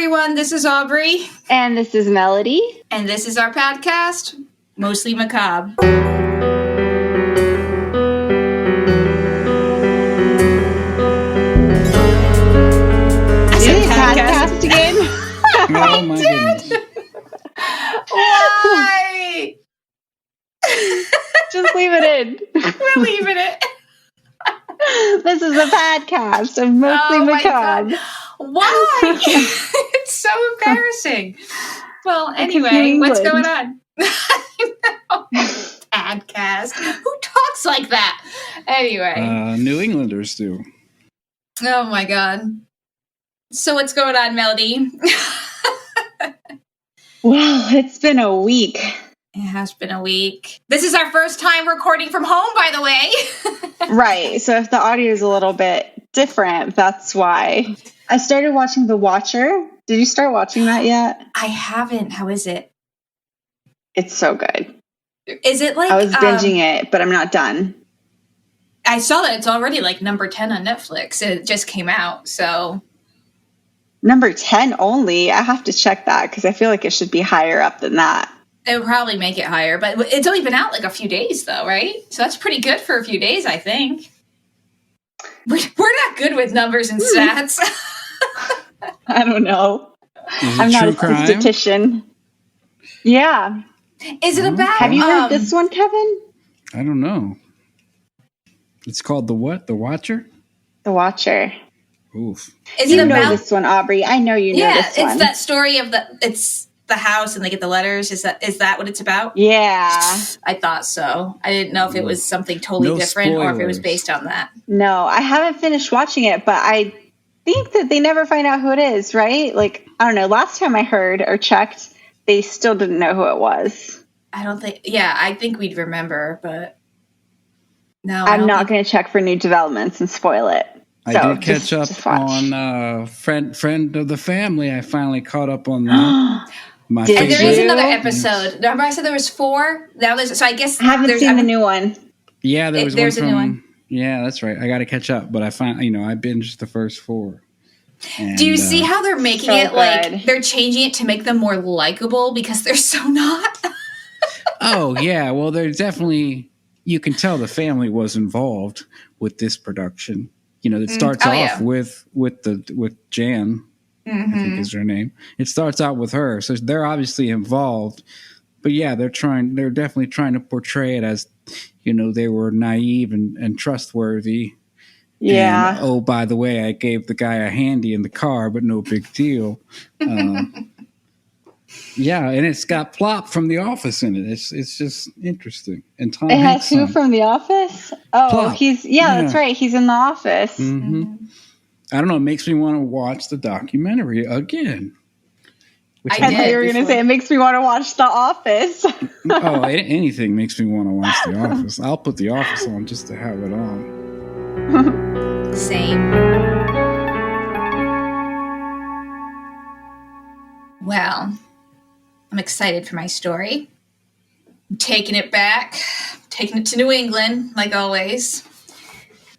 everyone. This is Aubrey. And this is Melody. And this is our podcast, Mostly Macabre. Podcast again? Oh my goodness. Why? Just leave it in. We're leaving it. This is a podcast of Mostly Macabre. Why? It's so embarrassing. Well, anyway, what's going on? I know. Podcast. Who talks like that? Anyway. New Englanders do. Oh my God. So what's going on, Melody? Well, it's been a week. It has been a week. This is our first time recording from home, by the way. Right. So if the audio is a little bit different, that's why. I started watching The Watcher. Did you start watching that yet? I haven't. How is it? It's so good. Is it like... I was binging it, but I'm not done. I saw that it's already like number 10 on Netflix. It just came out, so... Number 10 only? I have to check that because I feel like it should be higher up than that. It would probably make it higher, but it's only been out like a few days, though, right? So that's pretty good for a few days, I think. We're not good with numbers and stats. I don't know. Is it I'm not a crime? statistician. Yeah. Is it about... Have you heard this one, Kevin? I don't know. It's called The what? The Watcher? The Watcher. Oof. Is You it know about... this one, Aubrey. I know you know this one. Yeah, it's that story of it's the house and they get the letters. Is that what it's about? Yeah. I thought so. I didn't know if it was something totally different or if it was based on that. No, I haven't finished watching it, but I think that they never find out who it is, right? Like, I don't know. Last time I heard or checked, they still didn't know who it was. I don't think... Yeah, I think we'd remember, but... No, I'm not going to check for new developments and spoil it. I did catch up on friend of the family. I finally caught up on that. And there is another episode. Remember I said there was 4? Now so I guess... I haven't seen the new one. Yeah, there's a new one. Yeah, that's right. I got to catch up, but I binged the first 4. And, do you see how they're making it like they're changing it to make them more likable because they're so not? Oh, yeah. Well, they're definitely, you can tell the family was involved with this production. You know, it starts off with Jan, I think is her name. It starts out with her. So they're obviously involved. But yeah, they're definitely trying to portray it as, you know, they were naive and trustworthy. Yeah. And, oh, by the way, I gave the guy a handy in the car, but no big deal. Yeah, and it's got Plop from The Office in it. It's just interesting. And Tom Hanks. It has who from The Office? Oh, Plop. That's right. He's in The Office. Mm-hmm. I don't know. It makes me want to watch the documentary again. I thought you were going to say it makes me want to watch The Office. Oh, anything makes me want to watch The Office. I'll put The Office on just to have it on. Same. Well, I'm excited for my story. I'm taking it back, taking it to New England, like always.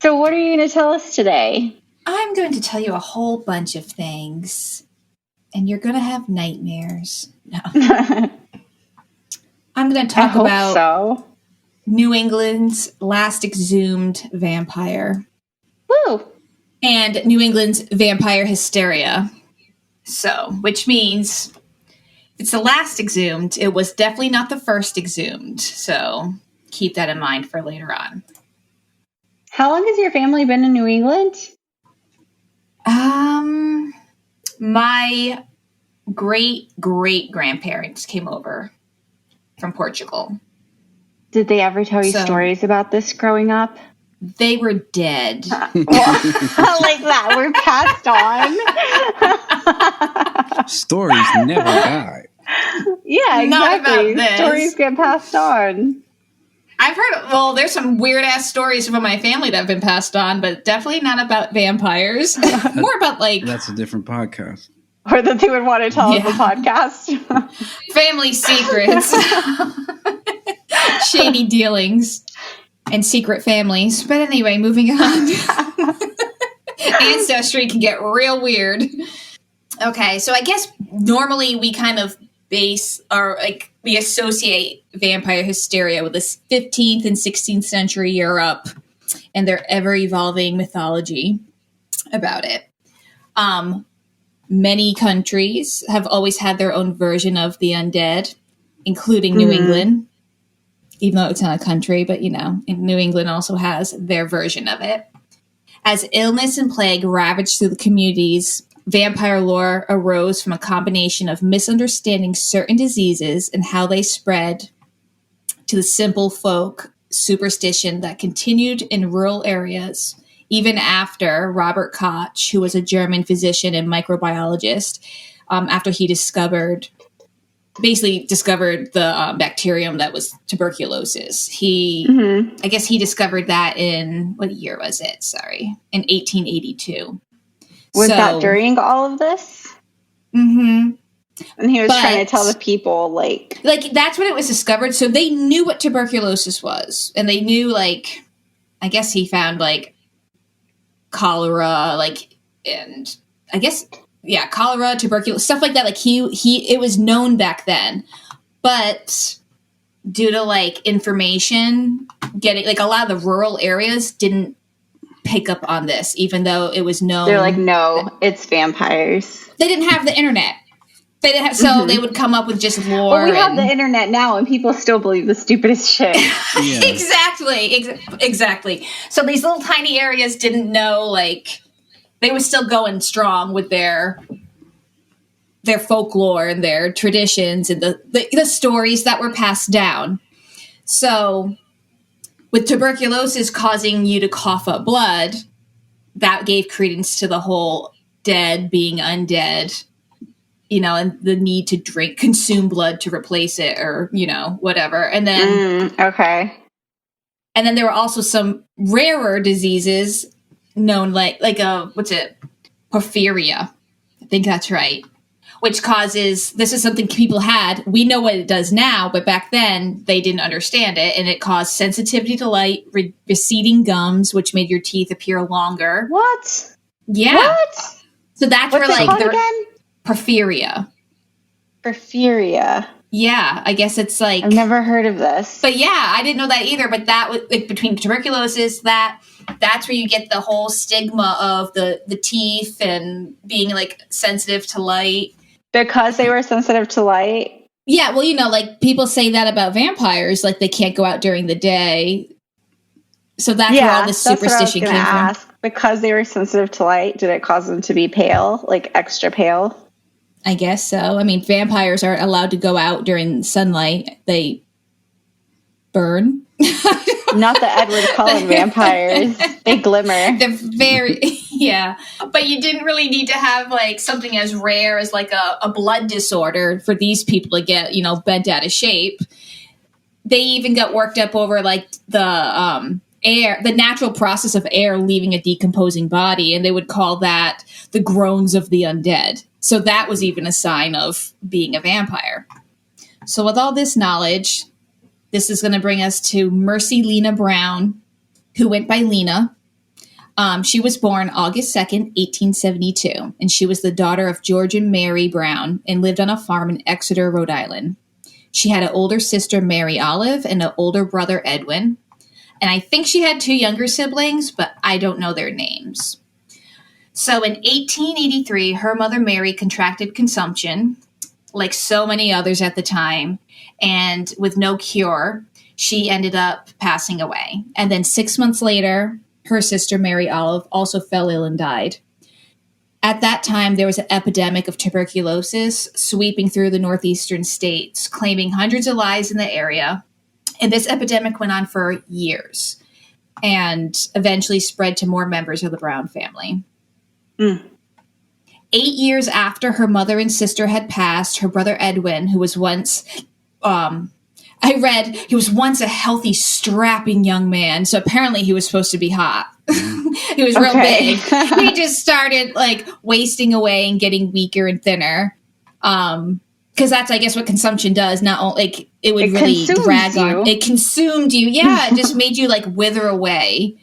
So what are you going to tell us today? I'm going to tell you a whole bunch of things, and you're going to have nightmares. No. I'm going to talk about New England's last exhumed vampire. Woo! And New England's vampire hysteria. So, which means it's the last exhumed. It was definitely not the first exhumed. So keep that in mind for later on. How long has your family been in New England? My great-great-grandparents came over from Portugal. Did they ever tell you stories about this growing up? They were dead. Like that. We're passed on. Stories never die. Yeah, exactly. Not about this. Stories get passed on. I've heard, there's some weird-ass stories from my family that have been passed on, but definitely not about vampires. More about, That's a different podcast. Or that they would want to tell on the podcast. Family secrets. Shady dealings. And secret families. But anyway, moving on. Ancestry can get real weird. Okay, so I guess normally we kind of base or like we associate vampire hysteria with this 15th and 16th century Europe and their ever evolving mythology about it. Many countries have always had their own version of the undead, including New England, even though it's not a country, but New England also has their version of it. As illness and plague ravaged through the communities, vampire lore arose from a combination of misunderstanding certain diseases and how they spread to the simple folk superstition that continued in rural areas even after Robert Koch, who was a German physician and microbiologist, after he discovered the bacterium that was tuberculosis. I guess he discovered that in, what year was it? Sorry, in 1882. Was that during all of this? Mm-hmm. And he was trying to tell the people, like that's when it was discovered. So they knew what tuberculosis was, and they knew, I guess he found cholera, and I guess cholera, tuberculosis, stuff like that. It was known back then, but due to information getting a lot of the rural areas didn't pick up on this, even though it was known. They're like, no, it's vampires. They didn't have the internet. They didn't have, so they would come up with just lore. Well, we have the internet now, and people still believe the stupidest shit. Yeah. Exactly. So these little tiny areas didn't know, they were still going strong with their folklore and their traditions and the stories that were passed down. So with tuberculosis causing you to cough up blood, that gave credence to the whole dead being undead, and the need to consume blood to replace it, or, whatever. And then, okay. And then there were also some rarer diseases known porphyria. I think that's right. Which causes, this is something people had. We know what it does now, but back then they didn't understand it. And it caused sensitivity to light, receding gums, which made your teeth appear longer. What? Yeah. What? So that's What's where it called again? Porphyria. Porphyria. Yeah, I guess it's I've never heard of this. But yeah, I didn't know that either. But that was between tuberculosis, that's where you get the whole stigma of the teeth and being sensitive to light. Because they were sensitive to light? Yeah, well, people say that about vampires, they can't go out during the day. So that's where all this superstition came from. Because they were sensitive to light, did it cause them to be pale, extra pale? I guess so. I mean, vampires aren't allowed to go out during sunlight. They burn. Not the Edward Cullen vampires. They glimmer. They're very, yeah. But you didn't really need to have something as rare as a blood disorder for these people to get, bent out of shape. They even got worked up over the air, the natural process of air leaving a decomposing body. And they would call that the groans of the undead. So that was even a sign of being a vampire. So with all this knowledge, this is going to bring us to Mercy Lena Brown, who went by Lena. She was born August 2nd, 1872, and she was the daughter of George and Mary Brown and lived on a farm in Exeter, Rhode Island. She had an older sister, Mary Olive, and an older brother, Edwin. And I think she had 2 younger siblings, but I don't know their names. So in 1883, her mother, Mary, contracted consumption, like so many others at the time. And with no cure, she ended up passing away. And then 6 months later, her sister, Mary Olive, also fell ill and died. At that time, there was an epidemic of tuberculosis sweeping through the northeastern states, claiming hundreds of lives in the area. And this epidemic went on for years and eventually spread to more members of the Brown family. 8 years after her mother and sister had passed, her brother Edwin, who was once, I read, he was once a healthy, strapping young man. So apparently he was supposed to be hot. He was real big. He just started wasting away and getting weaker and thinner. Because that's, I guess, what consumption does. Not only it would really drag on. It consumed you. Yeah, it just made you wither away.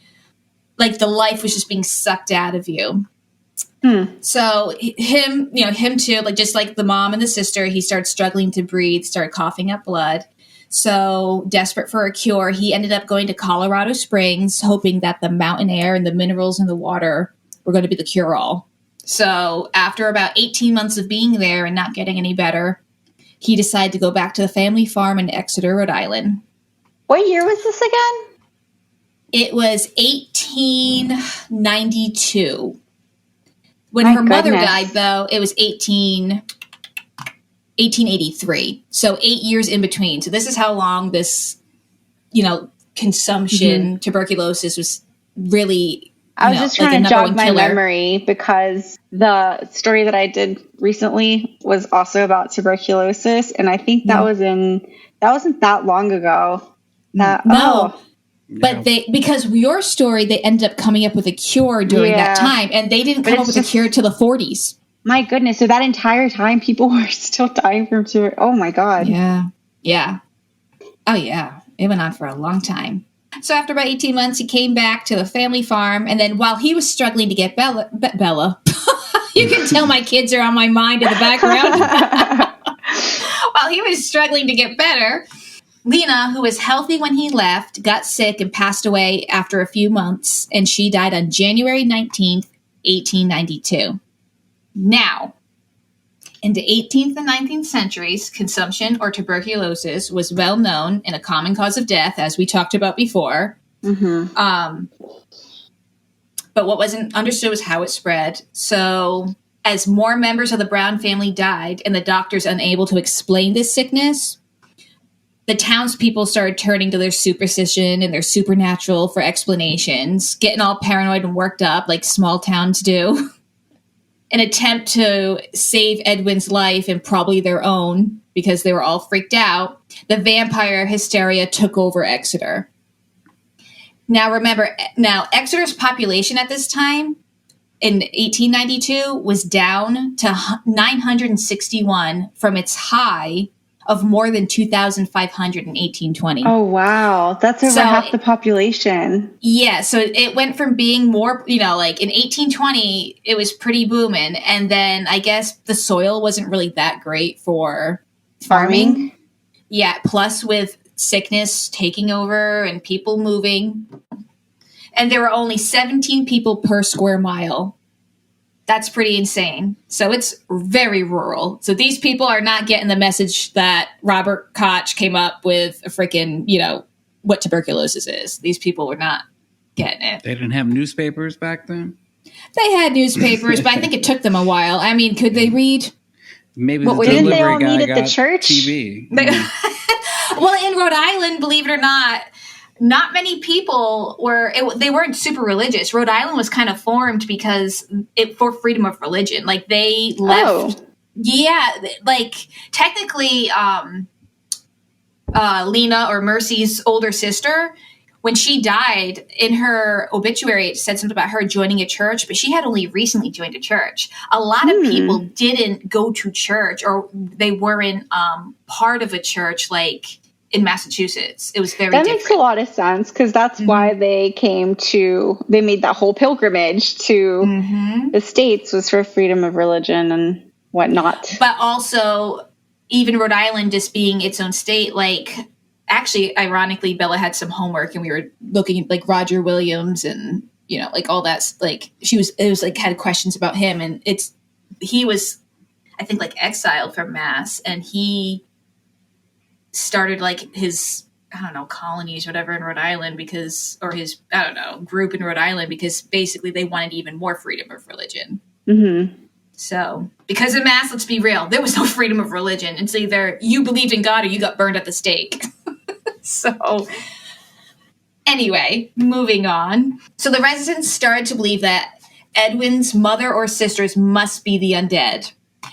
The life was just being sucked out of you. So him too, like just like the mom and the sister, he started struggling to breathe, started coughing up blood. So desperate for a cure, he ended up going to Colorado Springs, hoping that the mountain air and the minerals in the water were going to be the cure-all. So after about 18 months of being there and not getting any better, he decided to go back to the family farm in Exeter, Rhode Island. What year was this again? It was 1892. When her mother died, though, it was 1883. So 8 years in between. So this is how long this, consumption, tuberculosis was really, I was just trying to jog my memory because the story that I did recently was also about tuberculosis. And I think that wasn't that long ago. But because your story, they ended up coming up with a cure during that time, and they didn't come up with a cure till the 40s. My goodness. So that entire time, people were still dying from tuberculosis. Oh, my God. Yeah. Yeah. Oh, yeah. It went on for a long time. So after about 18 months, he came back to the family farm, and then while he was struggling to get Bella, you can tell my kids are on my mind in the background. While he was struggling to get better, Lena, who was healthy when he left, got sick and passed away after a few months, and she died on January 19th, 1892. Now, in the 18th and 19th centuries, consumption or tuberculosis was well known and a common cause of death, as we talked about before. But what wasn't understood was how it spread. So as more members of the Brown family died and the doctors unable to explain this sickness, the townspeople started turning to their superstition and their supernatural for explanations, getting all paranoid and worked up like small towns do. An attempt to save Edwin's life and probably their own because they were all freaked out, the vampire hysteria took over Exeter. Now remember, Exeter's population at this time in 1892 was down to 961 from its high of more than 2,500 in 1820. Oh, wow. That's over half the population. Yeah. So it went from being more, like in 1820, it was pretty booming. And then I guess the soil wasn't really that great for farming. Yeah. Plus with sickness taking over and people moving. And there were only 17 people per square mile. That's pretty insane. So it's very rural. So these people are not getting the message that Robert Koch came up with a freaking, what tuberculosis is. These people were not getting it. They didn't have newspapers back then? They had newspapers, but I think it took them a while. I mean, could they read? Maybe the delivery they all guy meet at the church? TV. Well, in Rhode Island, believe it or not many people they weren't super religious. Rhode Island was kind of formed because for freedom of religion. Like they left. Yeah. Like technically, Lena or Mercy's older sister, when she died, in her obituary, it said something about her joining a church, but she had only recently joined a church. A lot of people didn't go to church, or they weren't part of a church, like in Massachusetts. It was very different. That makes a lot of sense, because that's why they made that whole pilgrimage to the States, was for freedom of religion and whatnot. But also, even Rhode Island just being its own state, like, actually, ironically, Bella had some homework and we were looking at like Roger Williams and, like all that, like had questions about him, and he was, I think, like exiled from Mass, and he started like his, colonies, whatever, in Rhode Island or his, group in Rhode Island, because basically they wanted even more freedom of religion. So because of Mass, let's be real, there was no freedom of religion. It's either you believed in God or you got burned at the stake. So anyway, moving on. So the residents started to believe that Edwin's mother or sisters must be the undead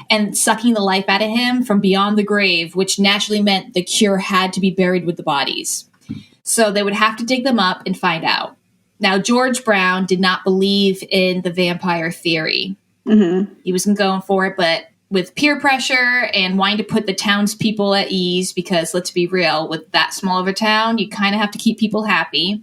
and sucking the life out of him from beyond the grave, which naturally meant the cure had to be buried with the bodies. So they would have to dig them up and find out. Now, George Brown did not believe in the vampire theory. He wasn't going for it, but with peer pressure and wanting to put the townspeople at ease, because let's be real, with that small of a town, you kind of have to keep people happy.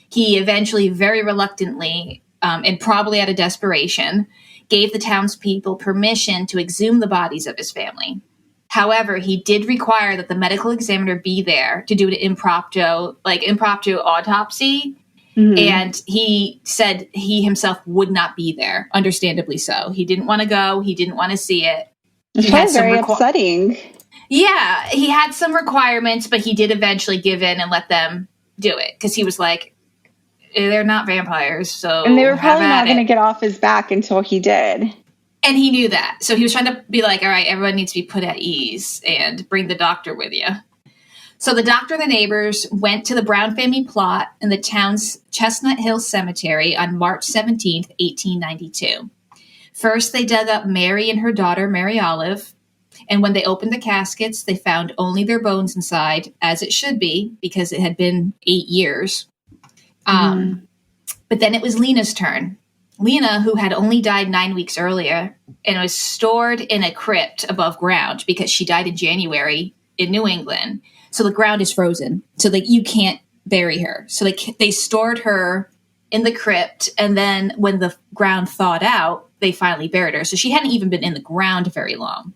He eventually, very reluctantly, and probably out of desperation, gave the townspeople permission to exhume the bodies of his family. However, he did require that the medical examiner be there to do an impromptu autopsy. Mm-hmm. And he said he himself would not be there, understandably so. He didn't want to go. He didn't want to see it. It's very upsetting. Yeah, he had some requirements, but he did eventually give in and let them do it. Because he was like, they're not vampires, so and they were probably not going to get off his back until he did. And he knew that. So he was trying to be like, all right, everyone needs to be put at ease and bring the doctor with you. So the doctor and the neighbors went to the Brown family plot in the town's Chestnut Hill Cemetery on March 17th, 1892. First, they dug up Mary and her daughter, Mary Olive. And when they opened the caskets, they found only their bones inside, as it should be, because it had been 8 years. But then it was Lena's turn. Lena, who had only died 9 weeks earlier and was stored in a crypt above ground because she died in January in New England. So the ground is frozen. So you can't bury her. So they stored her in the crypt. And then when the ground thawed out, they finally buried her. So she hadn't even been in the ground very long.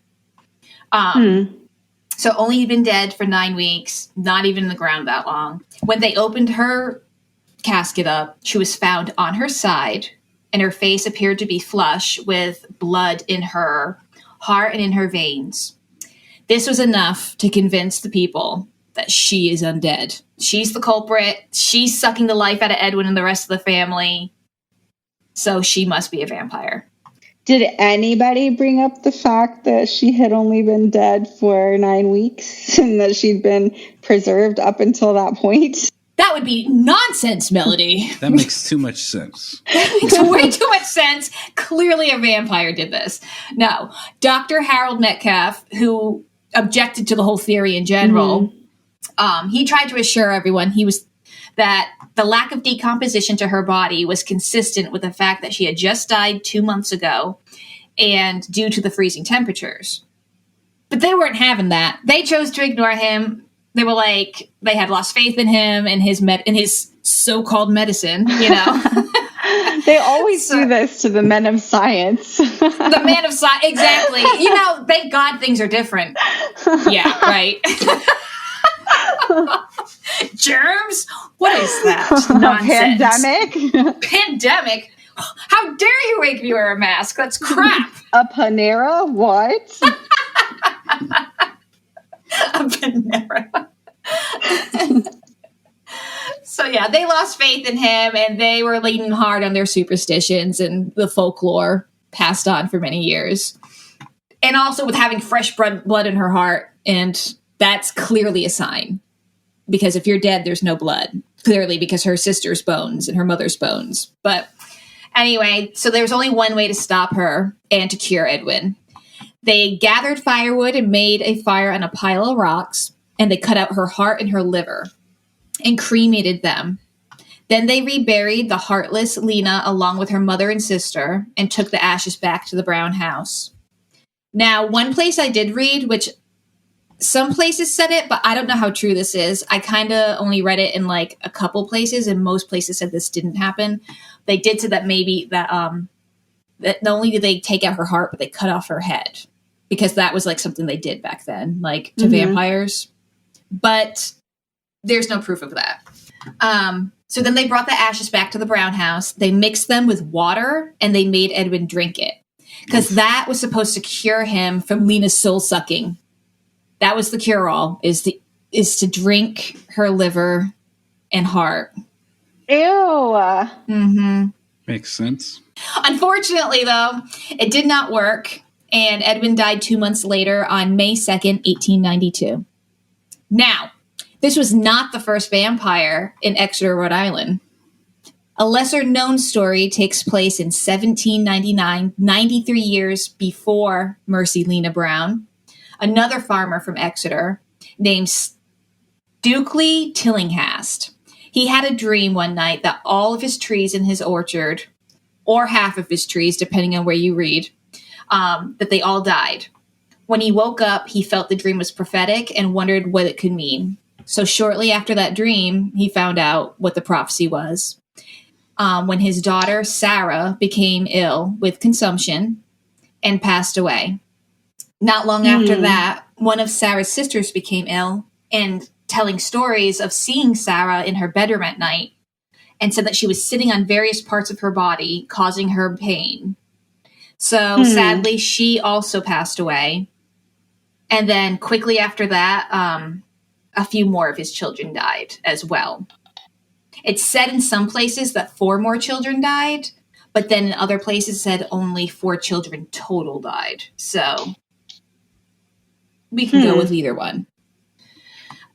So only been dead for 9 weeks, not even in the ground that long. When they opened her casket up, she was found on her side, and her face appeared to be flush with blood in her heart and in her veins. This was enough to convince the people that she is undead. She's the culprit. She's sucking the life out of Edwin and the rest of the family. So she must be a vampire. Did anybody bring up the fact that she had only been dead for 9 weeks and that she'd been preserved up until that point? That would be nonsense, Melody. That makes too much sense. That makes way too much sense. Clearly a vampire did this. No. Dr. Harold Metcalf, who objected to the whole theory in general, he tried to assure everyone that the lack of decomposition to her body was consistent with the fact that she had just died 2 months ago and due to the freezing temperatures. But they weren't having that. They chose to ignore him. They were like, they had lost faith in him and his so-called medicine, you know. They always do this to the men of science. The man of science, exactly. You know, thank God things are different. Yeah, right. Germs? What is that nonsense? Pandemic? How dare you make me wear a mask? That's crap. A Panera? What? A Panera. So yeah, they lost faith in him, and they were leaning hard on their superstitions and the folklore passed on for many years. And also with having fresh blood in her heart, and that's clearly a sign. Because if you're dead, there's no blood. Clearly, because her sister's bones and her mother's bones. But anyway, so there's only one way to stop her and to cure Edwin. They gathered firewood and made a fire on a pile of rocks, and they cut out her heart and her liver and cremated them. Then they reburied the heartless Lena along with her mother and sister and took the ashes back to the Brown house. Now, one place I did read, which some places said it, but I don't know how true this is. I kind of only read it in like a couple places, and most places said this didn't happen. They did say that maybe that not only did they take out her heart, but they cut off her head, because that was like something they did back then, like to vampires. But there's no proof of that. So then they brought the ashes back to the Brown house. They mixed them with water, and they made Edwin drink it, because that was supposed to cure him from Lena's soul sucking. That was the cure-all, is to drink her liver and heart. Ew. Mm-hmm. Makes sense. Unfortunately, though, it did not work, and Edwin died 2 months later on May 2nd, 1892. Now, this was not the first vampire in Exeter, Rhode Island. A lesser-known story takes place in 1799, 93 years before Mercy Lena Brown. Another farmer from Exeter named Stukely Tillinghast. He had a dream one night that all of his trees in his orchard, or half of his trees, depending on where you read, that they all died. When he woke up, he felt the dream was prophetic and wondered what it could mean. So shortly after that dream, he found out what the prophecy was. when his daughter, Sarah, became ill with consumption and passed away. Not long after that, one of Sarah's sisters became ill and telling stories of seeing Sarah in her bedroom at night and said that she was sitting on various parts of her body, causing her pain. So sadly, she also passed away. And then quickly after that, a few more of his children died as well. It's said in some places that 4 more children died, but then in other places said only 4 children total died. So we can go with either one.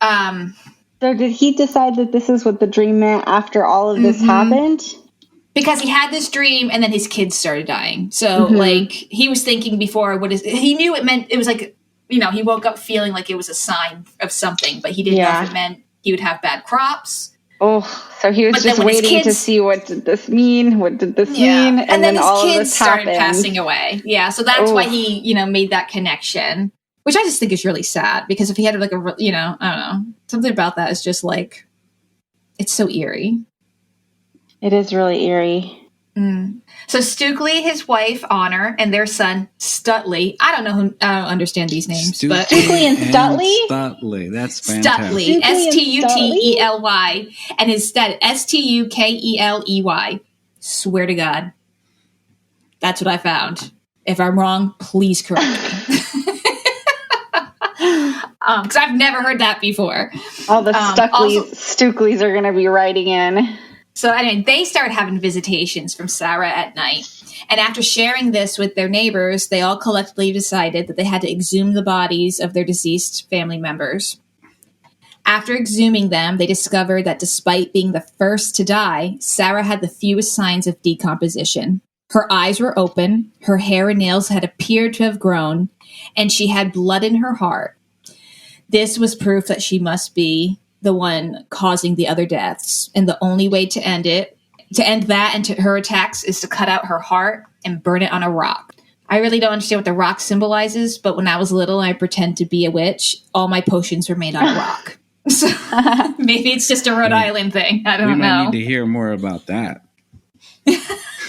So did he decide that this is what the dream meant after all of this happened? Because he had this dream and then his kids started dying. So like he was thinking before, he knew it meant, it was like, you know, he woke up feeling like it was a sign of something, but he didn't know if it meant he would have bad crops. Oh, so he was just waiting to see what did this mean? What did this mean? And then his all kids of this started happened. passing away. Yeah, so that's why he, you know, made that connection, which I just think is really sad because if he had like a, you know, I don't know, something about that is just like, it's so eerie. It is really eerie. So Stukely, his wife Honor, and their son Stutley. I don't understand these names, but Stukely and Stutley. Stutley, that's fantastic. Stutley, Stutely, and his dad Stukeley. Swear to God, that's what I found. If I'm wrong, please correct me. Because I've never heard that before. All the Stukleys are going to be writing in. So anyway, they started having visitations from Sarah at night. And after sharing this with their neighbors, they all collectively decided that they had to exhume the bodies of their deceased family members. After exhuming them, they discovered that despite being the first to die, Sarah had the fewest signs of decomposition. Her eyes were open, her hair and nails had appeared to have grown, and she had blood in her heart. This was proof that she must be the one causing the other deaths. And the only way to end that and to her attacks is to cut out her heart and burn it on a rock. I really don't understand what the rock symbolizes, but when I was little and I pretend to be a witch, all my potions were made on a rock. So maybe it's just a Rhode Island thing. I don't know. We might need to hear more about that.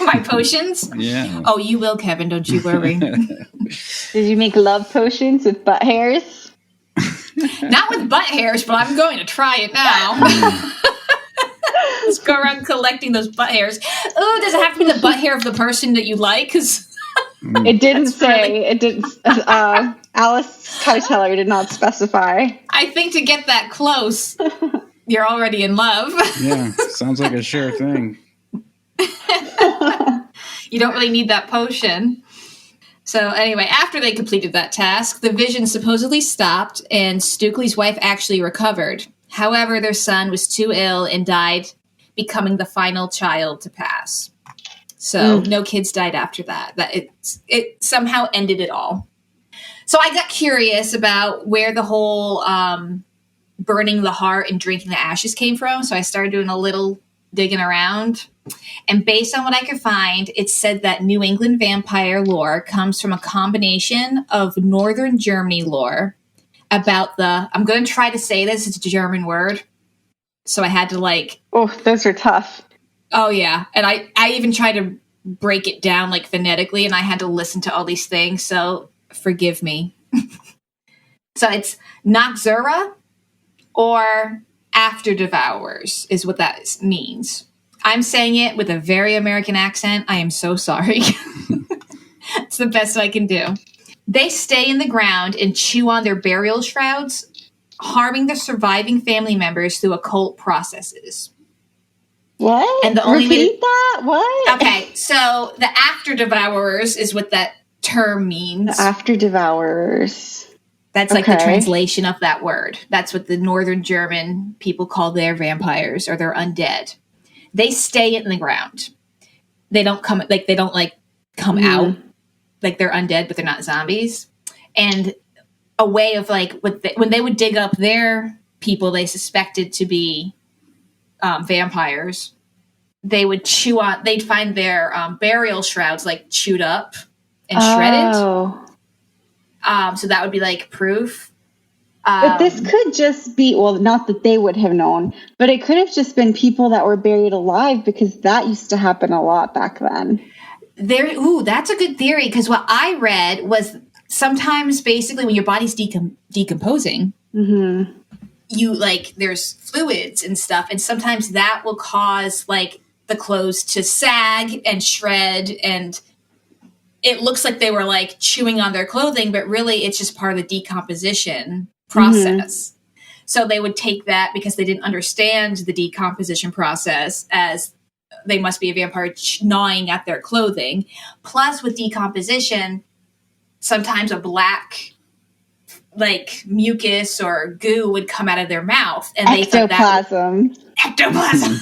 My potions? Yeah. Oh, you will, Kevin. Don't you worry. Did you make love potions with butt hairs? Not with butt hairs, but I'm going to try it now. Let's go around collecting those butt hairs. Oh, does it have to be the butt hair of the person that you like? Because it didn't say. It didn't. Alice Tyteller did not specify. I think to get that close, you're already in love. Yeah, sounds like a sure thing. You don't really need that potion. So anyway, after they completed that task, the vision supposedly stopped and Stukely's wife actually recovered. However, their son was too ill and died, becoming the final child to pass. So no kids died after that. It somehow ended it all. So I got curious about where the whole burning the heart and drinking the ashes came from. So I started doing a little digging around. And based on what I could find, it said that New England vampire lore comes from a combination of Northern Germany lore about I'm going to try to say this, it's a German word. So I had to oh, those are tough. Oh yeah. And I even tried to break it down phonetically and I had to listen to all these things. So forgive me. So it's Noxura or after devourers is what that means. I'm saying it with a very American accent. I am so sorry. It's the best I can do. They stay in the ground and chew on their burial shrouds, harming the surviving family members through occult processes. What? And the only Repeat that? What? Okay, so the after devourers is what that term means. The after devourers. That's the translation of that word. That's what the Northern German people call their vampires or their undead. They stay in the ground. They don't come come out like they're undead, but they're not zombies. And a way of when they would dig up their people they suspected to be vampires, they would they'd find their burial shrouds chewed up and shredded. So that would be proof. But this could just be, well, not that they would have known, but it could have just been people that were buried alive, because that used to happen a lot back then. That's a good theory, because what I read was sometimes basically when your body's decomposing, you there's fluids and stuff, and sometimes that will cause the clothes to sag and shred, and it looks like they were chewing on their clothing, but really it's just part of the decomposition process. So they would take that, because they didn't understand the decomposition process, as they must be a vampire gnawing at their clothing. Plus, with decomposition, sometimes a black mucus or goo would come out of their mouth, and they ectoplasm. Ectoplasm.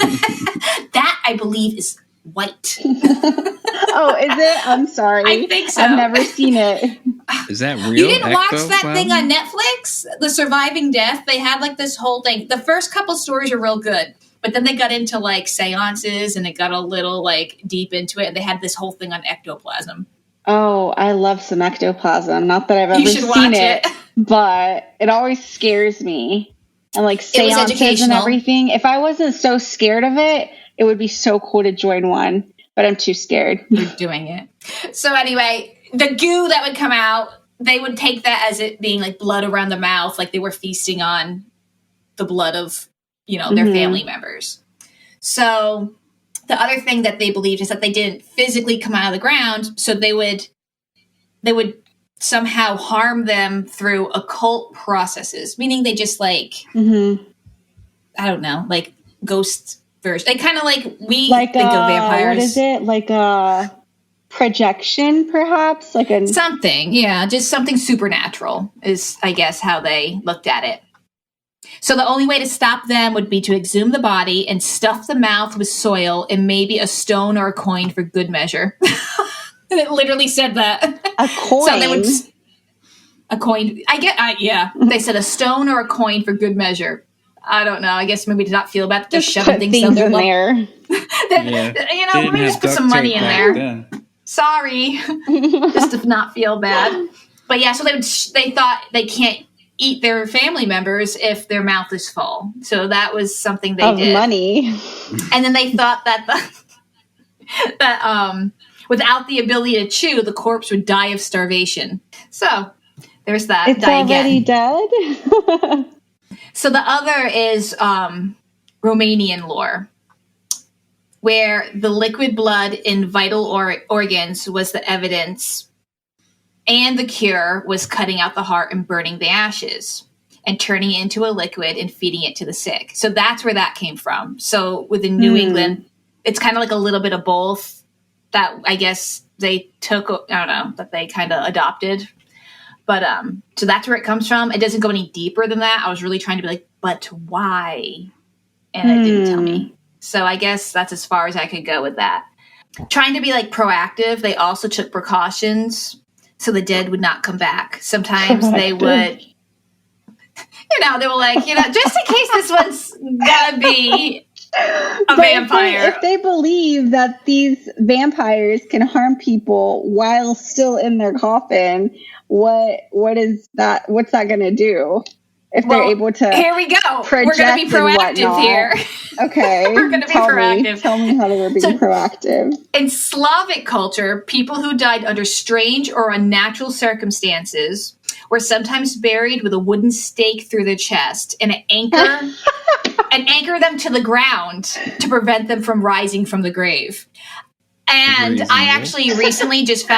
That, I believe, is white. Oh, is it? I'm sorry. I think so. I've never seen it. Is that real? You didn't watch that thing on Netflix? The Surviving Death? They had this whole thing. The first couple stories are real good, but then they got into seances, and it got a little deep into it, and they had this whole thing on ectoplasm. Oh, I love some ectoplasm. Not that I've ever seen it, but it always scares me. And seances and everything. If I wasn't so scared of it, it would be so cool to join one, but I'm too scared. You're doing it. So anyway, the goo that would come out, they would take that as it being blood around the mouth, they were feasting on the blood of, their family members. So the other thing that they believed is that they didn't physically come out of the ground, so they would somehow harm them through occult processes, meaning they just I don't know, ghost version. They kind of we think of vampires. What is it? A projection, perhaps? Something, yeah, just something supernatural is, I guess, how they looked at it. So the only way to stop them would be to exhume the body and stuff the mouth with soil and maybe a stone or a coin for good measure. And it literally said that. A coin? So they would... A coin. Yeah. They said a stone or a coin for good measure. I don't know. I guess maybe to not feel bad. Just shoving things in there. Let me just put some money in there. Then. Sorry. Just to not feel bad. But yeah, so they thought they can't eat their family members if their mouth is full. So that was something they did. Money. And then they thought that without the ability to chew, the corpse would die of starvation. So there's that. It's already dead? So the other is Romanian lore, where the liquid blood in vital organs was the evidence, and the cure was cutting out the heart and burning the ashes and turning it into a liquid and feeding it to the sick. So that's where that came from. So within New England, it's kind of a little bit of both that I guess they took, I don't know, that they kind of adopted. But so that's where it comes from. It doesn't go any deeper than that. I was really trying to be but why? And it didn't tell me. So I guess that's as far as I could go with that. Trying to be proactive, they also took precautions so the dead would not come back. Sometimes they would, they were just in case this one's gonna be a vampire. If they believe that these vampires can harm people while still in their coffin, what is that? What's that going to do? If they're able to, here we go. We're going to be proactive here. Okay, we're going to be proactive. Tell me how they were being proactive. In Slavic culture, people who died under strange or unnatural circumstances were sometimes buried with a wooden stake through their chest and an anchor them to the ground to prevent them from rising from the grave. And I actually recently just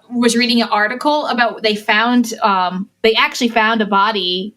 was reading an article about they actually found a body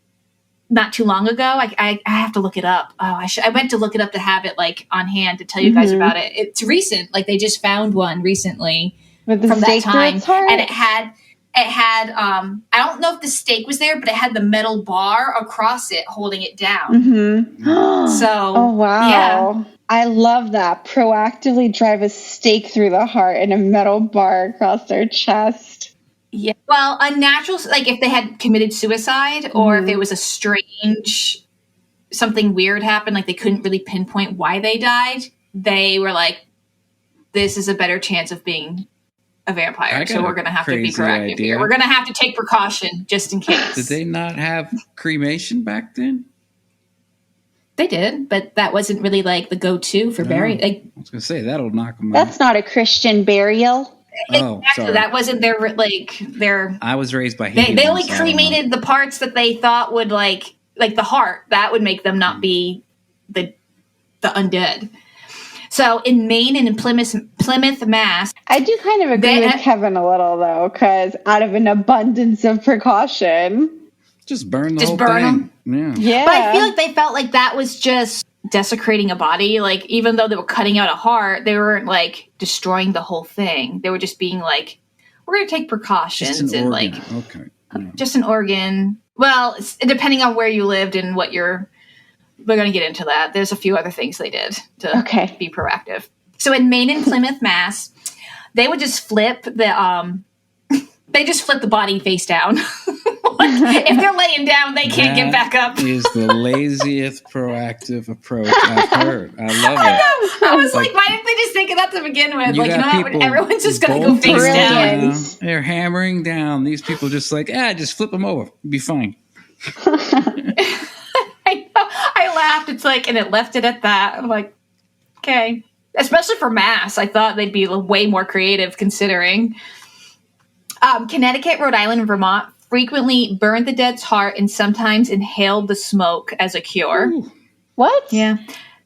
not too long ago. I have to look it up. I went to look it up to have it on hand to tell you guys about it. It's recent. They just found one recently from that time, and it had I don't know if the stake was there, but it had the metal bar across it holding it down. Oh wow. Yeah. I love that. Proactively drive a stake through the heart and a metal bar across their chest. Yeah. Well, unnatural, if they had committed suicide or if it was a strange, something weird happened, they couldn't really pinpoint why they died, they were this is a better chance of being a vampire. So we're going to have to be proactive here. We're going to have to take precaution just in case. Did they not have cremation back then? They did, but that wasn't really like the go-to for burying. Like, I was going to say, that'll knock them out. That's not a Christian burial. Oh, sorry. That wasn't their. I was raised by They only cremated the parts that they thought would like the heart. That would make them not be the undead. So in Maine and in Plymouth, Mass. I do kind of agree with Kevin a little though, because out of an abundance of precaution, just burn the whole thing. Yeah. But I feel like they felt like that was just desecrating a body. Like, even though they were cutting out a heart, they weren't like destroying the whole thing. They were just being like, we're going to take precautions and organ. Just an organ. Well, depending on where you lived and what we're going to get into that. There's a few other things they did to be proactive. So in Maine and Plymouth, Mass, they would just flip the body face down. If they're laying down, they can't get back up. Is the laziest proactive approach I've heard. I love it. I was like, why didn't they just think of that to begin with? Like, you know what? Everyone's just going to go face down. They're hammering down. These people just like, just flip them over. You'll be fine. I know. I laughed. It's like, and it left it at that. I'm like, okay. Especially for Mass. I thought they'd be way more creative considering. Connecticut, Rhode Island, and Vermont frequently burned the dead's heart and sometimes inhaled the smoke as a cure. Ooh. What? Yeah.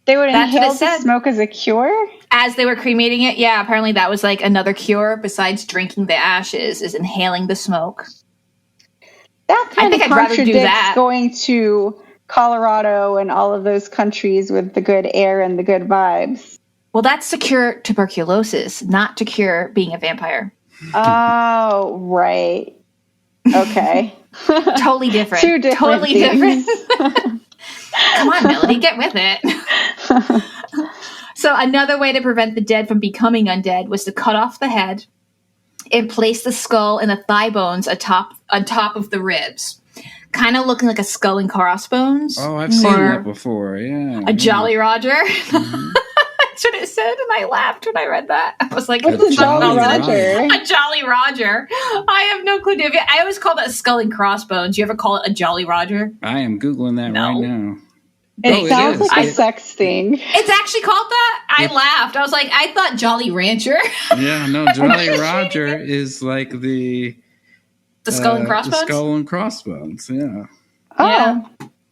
They would inhale the smoke as a cure? As they were cremating it, yeah. Apparently that was like another cure besides drinking the ashes, is inhaling the smoke. That kind of contradicts going to Colorado and all of those countries with the good air and the good vibes. Well, that's to cure tuberculosis, not to cure being a vampire. Oh, right. Okay. Totally different. Two different totally things. Different. Come on, Melody, get with it. So another way to prevent the dead from becoming undead was to cut off the head and place the skull and the thigh bones on top of the ribs. Kind of looking like a skull and crossbones. Oh, I've seen that before, yeah. A Jolly Roger. Mm-hmm. That's what it said, and I laughed when I read that. I was like, what's a Jolly Roger? A Jolly Roger. I have no clue. I always call that skull and crossbones. You ever call it a Jolly Roger? I am Googling that right now. It sounds like a sex thing. It's actually called that? I laughed. I was like, I thought Jolly Rancher. Yeah, no, Jolly Roger is like the skull and crossbones? The skull and crossbones, yeah. Oh. Yeah.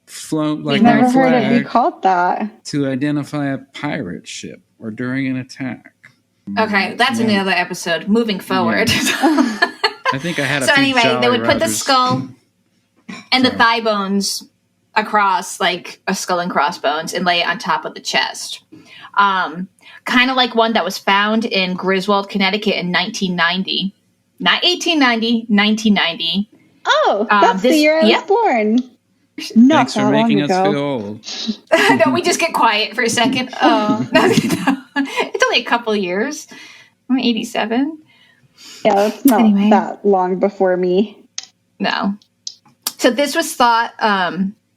Float like I've never heard it be called that. To identify a pirate ship or during an attack. Okay, that's another episode. Moving forward. Yeah. I think I had a So few anyway, Jolly they would put the Rogers. skull and the thigh bones across like a skull and crossbones and lay it on top of the chest. Kind of like one that was found in Griswold, Connecticut in 1990. Not 1890, 1990. Oh, that's the year I was born. Thanks for making us feel old. No, we just get quiet for a second. Oh, no. It's only a couple years. I'm 87. Yeah, that's not that long before me. No. So this was thought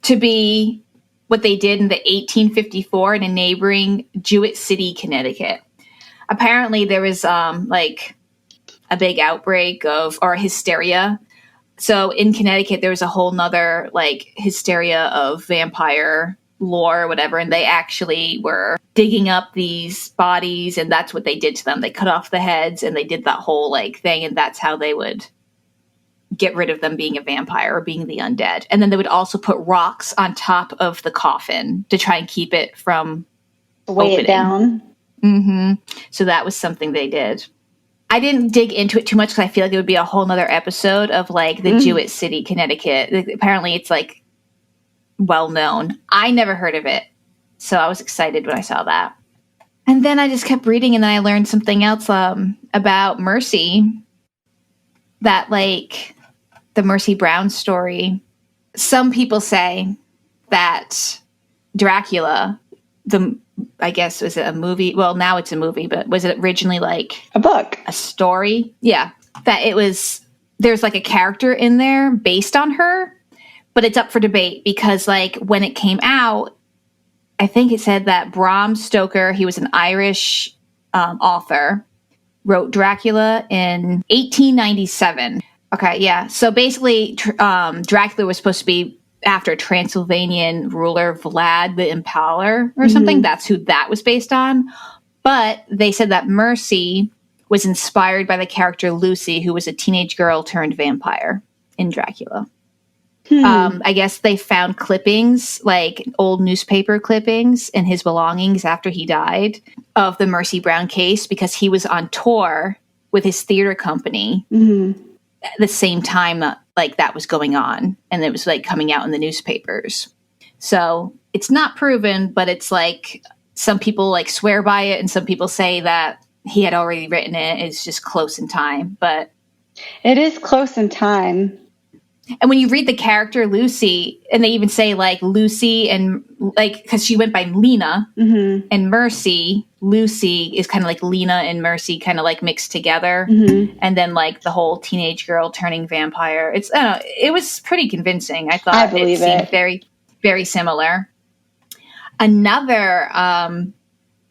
to be what they did in the 1854 in a neighboring Jewett City, Connecticut. Apparently there was like a big outbreak or hysteria. So in Connecticut, there was a whole nother like hysteria of vampire lore or whatever. And they actually were digging up these bodies, and that's what they did to them. They cut off the heads and they did that whole like thing. And that's how they would get rid of them being a vampire or being the undead. And then they would also put rocks on top of the coffin to try and keep it from weigh it down. Mm-hmm. So that was something they did. I didn't dig into it too much because I feel like it would be a whole nother episode of like the Jewett City, Connecticut. Apparently it's like well known. I never heard of it. So I was excited when I saw that. And then I just kept reading, and then I learned something else about Mercy. That like the Mercy Brown story. Some people say that Dracula, I guess, was it a movie? Well, now it's a movie, but was it originally like a book, a story? Yeah, that it was. There's like a character in there based on her, but it's up for debate because like when it came out, I think it said that Bram Stoker, he was an Irish author, wrote Dracula in 1897. Okay, yeah. So basically, Dracula was supposed to be after Transylvanian ruler Vlad the Impaler or something. That's who that was based on. But they said that Mercy was inspired by the character Lucy, who was a teenage girl turned vampire in Dracula. I guess they found clippings, like old newspaper clippings in his belongings after he died of the Mercy Brown case, because he was on tour with his theater company at the same time that was going on, and it was like coming out in the newspapers. So it's not proven, but it's like some people like swear by it, and some people say that he had already written it. It's just close in time, but it is close in time. And when you read the character Lucy, and they even say like Lucy and like, because she went by Lena and Mercy, Lucy is kind of like Lena and Mercy kind of like mixed together. And then like the whole teenage girl turning vampire. It's, I don't know, it was pretty convincing. I thought it seemed very, very similar. Another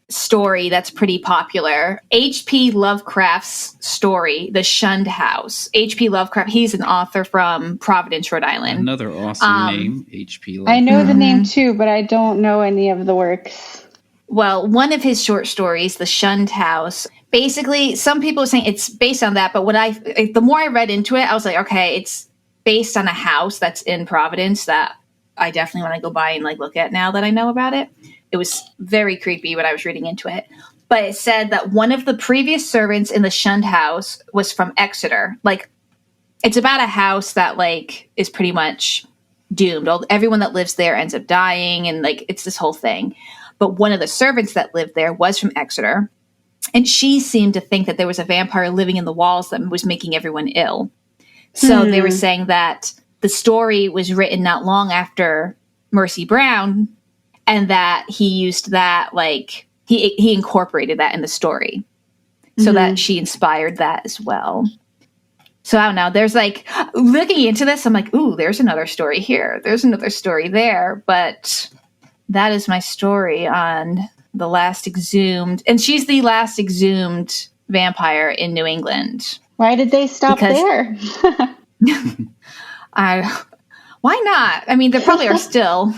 story that's pretty popular, H.P. Lovecraft's story, The Shunned House. H.P. Lovecraft, he's an author from Providence, Rhode Island. Another awesome name, H.P. Lovecraft. I know the name too, but I don't know any of the works. Well, one of his short stories, The Shunned House, basically some people are saying it's based on that, but the more I read into it, I was like, okay, it's based on a house that's in Providence that I definitely want to go by and like look at now that I know about it. It was very creepy when I was reading into it. But it said that one of the previous servants in the Shunned House was from Exeter. Like, it's about a house that, like, is pretty much doomed. Everyone that lives there ends up dying, and, like, it's this whole thing. But one of the servants that lived there was from Exeter. And she seemed to think that there was a vampire living in the walls that was making everyone ill. So they were saying that the story was written not long after Mercy Brown, and that he used that, like, he incorporated that in the story. So that she inspired that as well. So I don't know. There's like, looking into this, I'm like, ooh, there's another story here. There's another story there. But that is my story on the last exhumed. And she's the last exhumed vampire in New England. Why did they stop there? Why not? I mean, there probably are still...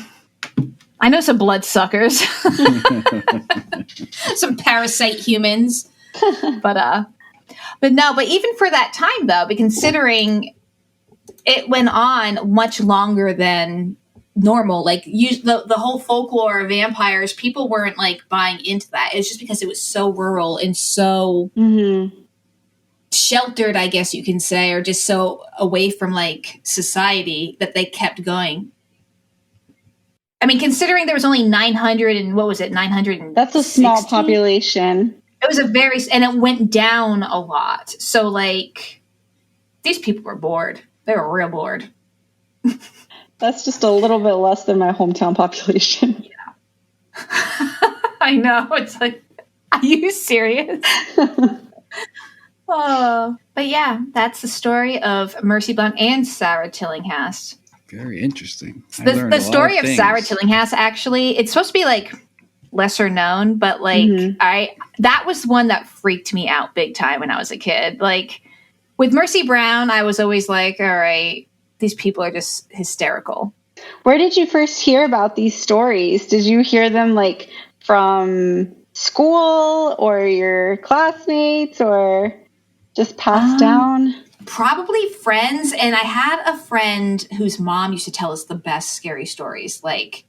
I know some bloodsuckers, some parasite humans, but even for that time though, but considering it went on much longer than normal, like the whole folklore of vampires, people weren't like buying into that. It's just because it was so rural and so sheltered, I guess you can say, or just so away from like society that they kept going. I mean, considering there was only 900 and what was it, 900? That's a small population. It was and it went down a lot. So, like, these people were bored. They were real bored. That's just a little bit less than my hometown population. Yeah. I know. It's like, are you serious? Oh, but yeah, that's the story of Mercy Blount and Sarah Tillinghast. Very interesting. The story of Sarah Tillinghast, actually, it's supposed to be like lesser known, but like that was one that freaked me out big time when I was a kid. Like with Mercy Brown, I was always like, all right, these people are just hysterical. Where did you first hear about these stories? Did you hear them like from school or your classmates or just passed down? Probably friends. And I had a friend whose mom used to tell us the best scary stories. Like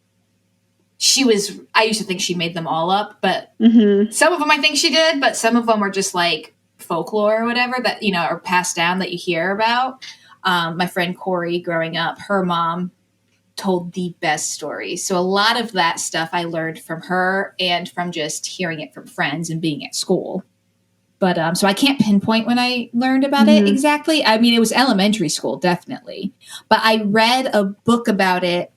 I used to think she made them all up, but some of them I think she did, but some of them were just like folklore or whatever that, you know, are passed down that you hear about. My friend Corey growing up, her mom told the best stories. So a lot of that stuff I learned from her and from just hearing it from friends and being at school. But so I can't pinpoint when I learned about it exactly. I mean, it was elementary school, definitely. But I read a book about it,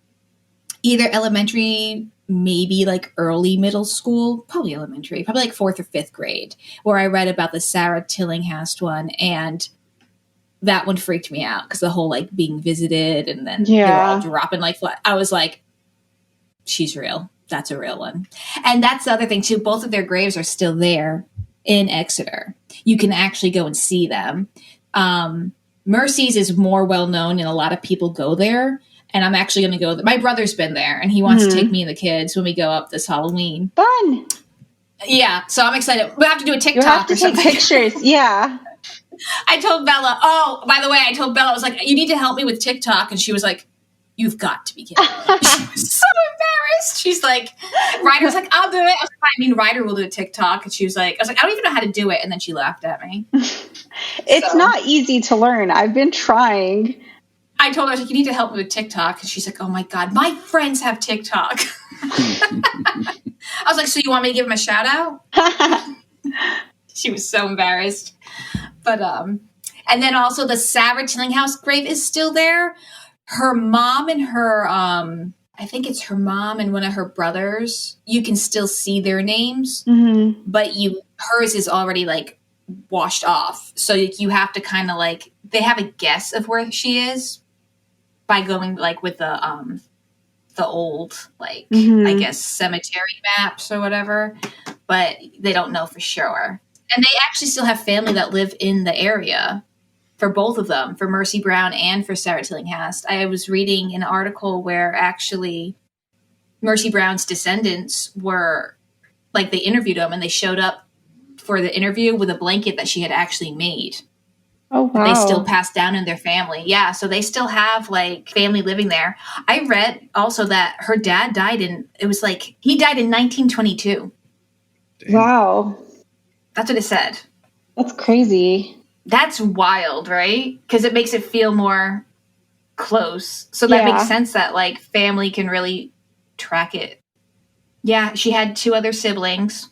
either elementary, maybe like early middle school, probably elementary, probably like 4th or 5th grade, where I read about the Sarah Tillinghast one. And that one freaked me out because the whole like being visited and then they were all dropping like I was like, she's real. That's a real one. And that's the other thing too. Both of their graves are still there in Exeter. you can actually go and see them. Mercy's is more well known and a lot of people go there. And I'm actually going to go. My brother's been there and he wants to take me and the kids when we go up this Halloween. Fun. Yeah. So I'm excited. We'll have to do a TikTok you have to or something. Take pictures. Yeah. I told Bella, oh, by the way, I was like, you need to help me with TikTok. And she was like, you've got to be kidding me. She was so embarrassed. She's like, Ryder's like, I'll do it. I was like, I mean, Ryder will do a TikTok. And I was like, I don't even know how to do it. And then she laughed at me. It's not easy to learn. I've been trying. I told her, I was like, you need to help me with TikTok. And she's like, oh my God, my friends have TikTok. I was like, so you want me to give him a shout out? She was so embarrassed. But, and then also the Sarah Tillinghouse grave is still there. Her mom and her, I think it's her mom and one of her brothers, you can still see their names, but hers is already like washed off. So you have to kind of like, they have a guess of where she is by going like with the old, like, I guess cemetery maps or whatever, but they don't know for sure. And they actually still have family that live in the area for both of them, for Mercy Brown and for Sarah Tillinghast. I was reading an article where actually Mercy Brown's descendants were, like, they interviewed them and they showed up for the interview with a blanket that she had actually made. Oh, wow. They still passed down in their family. Yeah, so they still have, like, family living there. I read also that her dad died he died in 1922. Damn. Wow. That's what it said. That's crazy. That's wild, right? Because it makes it feel more close. So that makes sense that, like, family can really track it. Yeah, she had 2 other siblings.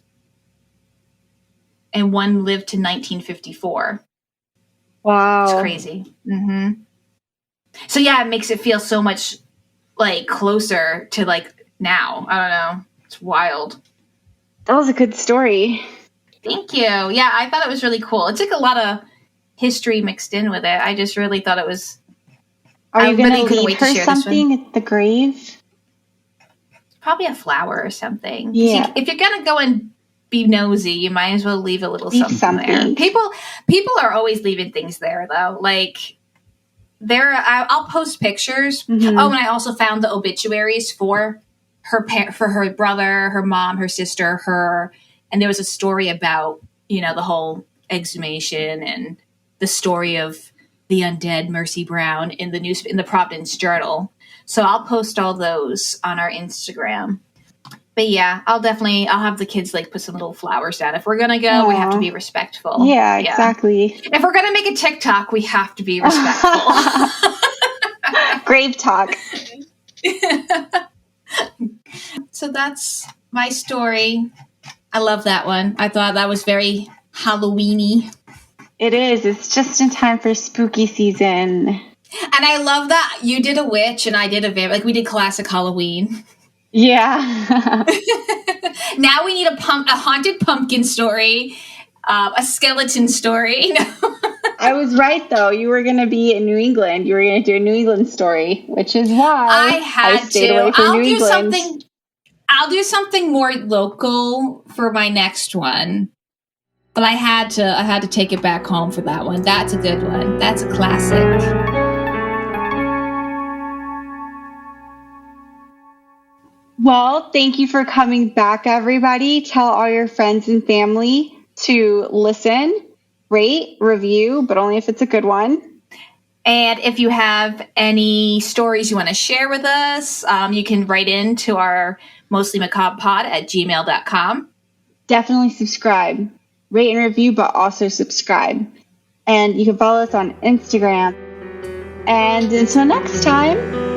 And one lived to 1954. Wow. It's crazy. Mm-hmm. So, yeah, it makes it feel so much, like, closer to, like, now. I don't know. It's wild. That was a good story. Thank you. Yeah, I thought it was really cool. It's like a lot of history mixed in with it. I just really thought it was. Are you going to leave her something at the grave? Probably a flower or something. Yeah. If you're going to go and be nosy, you might as well leave a little something there. People are always leaving things there, though. Like, I'll post pictures. Mm-hmm. Oh, and I also found the obituaries for her brother, her mom, her sister, her. And there was a story about, the whole exhumation and the story of the undead Mercy Brown in the Providence Journal. So I'll post all those on our Instagram. But yeah, I'll have the kids like put some little flowers down. If we're going to go, Aww. We have to be respectful. Yeah, exactly. If we're going to make a TikTok, we have to be respectful. Grave talk. So that's my story. I love that one. I thought that was very Halloween-y. It is. It's just in time for spooky season. And I love that you did a witch and I did a vampire. Like, we did classic Halloween. Yeah. Now we need a haunted pumpkin story, a skeleton story. I was right, though. You were going to be in New England. You were going to do a New England story, which is why I stayed away from New England. I'll do something more local for my next one. But I had to take it back home for that one. That's a good one. That's a classic. Well, thank you for coming back, everybody. Tell all your friends and family to listen, rate, review, but only if it's a good one. And if you have any stories you want to share with us, you can write into our mostlymacabrepod@gmail.com. Definitely subscribe. Rate and review, but also subscribe. And you can follow us on Instagram. And until next time.